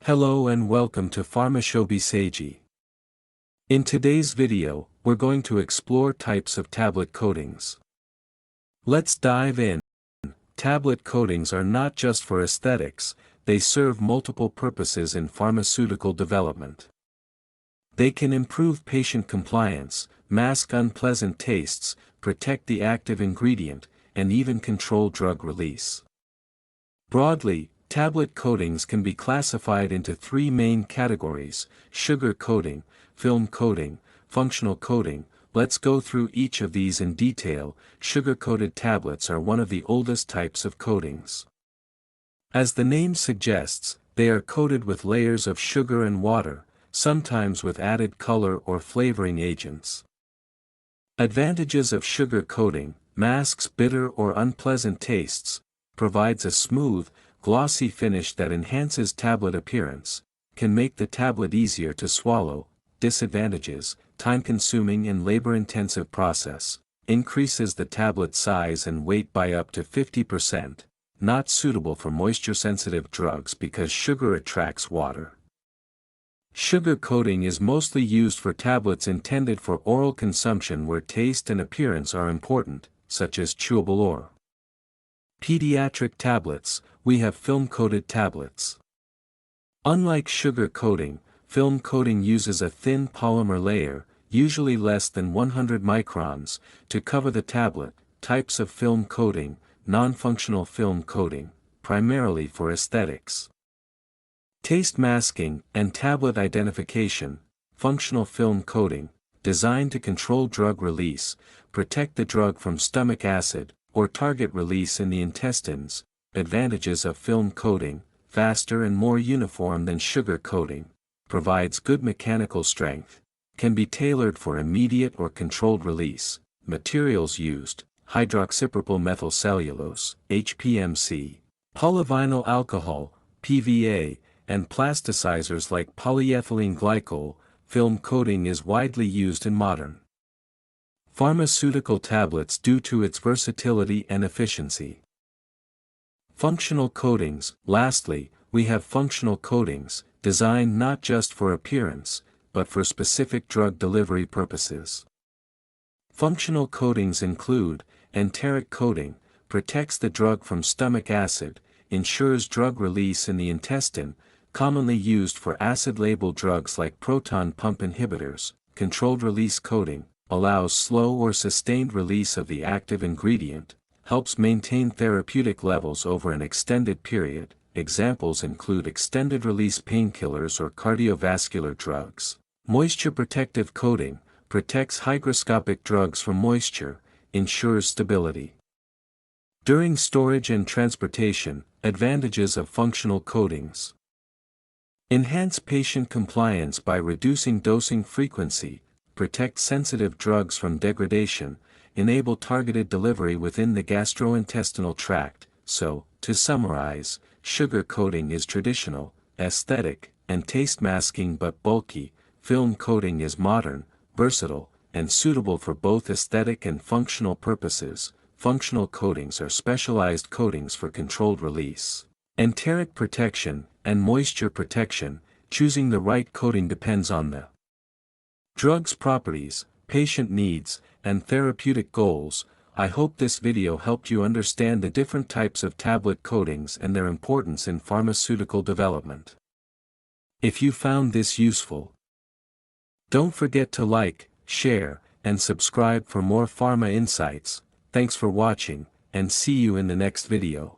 Hello and welcome to Pharmaceuticals. In today's video, we're going to explore types of tablet coatings. Let's dive in. Tablet coatings are not just for aesthetics, they serve multiple purposes in pharmaceutical development. They can improve patient compliance, mask unpleasant tastes, protect the active ingredient, and even control drug release. Broadly, tablet coatings can be classified into three main categories: sugar coating, film coating, functional coating. Let's go through each of these in detail. Sugar-coated tablets are one of the oldest types of coatings. As the name suggests, they are coated with layers of sugar and water, sometimes with added color or flavoring agents. Advantages of sugar coating: masks bitter or unpleasant tastes, provides a smooth, glossy finish that enhances tablet appearance, can make the tablet easier to swallow. Disadvantages: time-consuming and labor-intensive process, increases the tablet size and weight by up to 50%, not suitable for moisture-sensitive drugs because sugar attracts water. Sugar coating is mostly used for tablets intended for oral consumption where taste and appearance are important, such as chewable or pediatric tablets. We have film-coated tablets. Unlike sugar coating, film coating uses a thin polymer layer, usually less than 100 microns, to cover the tablet. Types of film coating: non-functional film coating, primarily for aesthetics. Taste masking and tablet identification. Functional film coating, designed to control drug release, protect the drug from stomach acid, or target release in the intestines. Advantages of film coating: faster and more uniform than sugar coating, provides good mechanical strength, can be tailored for immediate or controlled release. Materials used: hydroxypropyl methylcellulose, HPMC, polyvinyl alcohol, PVA, and plasticizers like polyethylene glycol. Film coating is widely used in modern pharmaceutical tablets due to its versatility and efficiency. Functional coatings. Lastly, we have functional coatings, designed not just for appearance, but for specific drug delivery purposes. Functional coatings include: enteric coating, protects the drug from stomach acid, ensures drug release in the intestine, commonly used for acid-labeled drugs like proton pump inhibitors. Controlled release coating, allows slow or sustained release of the active ingredient, helps maintain therapeutic levels over an extended period. Examples include extended-release painkillers or cardiovascular drugs. Moisture protective coating, protects hygroscopic drugs from moisture, ensures stability during storage and transportation. Advantages of functional coatings: enhance patient compliance by reducing dosing frequency, protect sensitive drugs from degradation, enable targeted delivery within the gastrointestinal tract. So, to summarize, sugar coating is traditional, aesthetic, and taste masking but bulky. Film coating is modern, versatile, and suitable for both aesthetic and functional purposes. Functional coatings are specialized coatings for controlled release, enteric protection, and moisture protection. Choosing the right coating depends on the drug's properties, patient needs, and therapeutic goals. I hope this video helped you understand the different types of tablet coatings and their importance in pharmaceutical development. If you found this useful, don't forget to like, share, and subscribe for more pharma insights. Thanks for watching, and see you in the next video.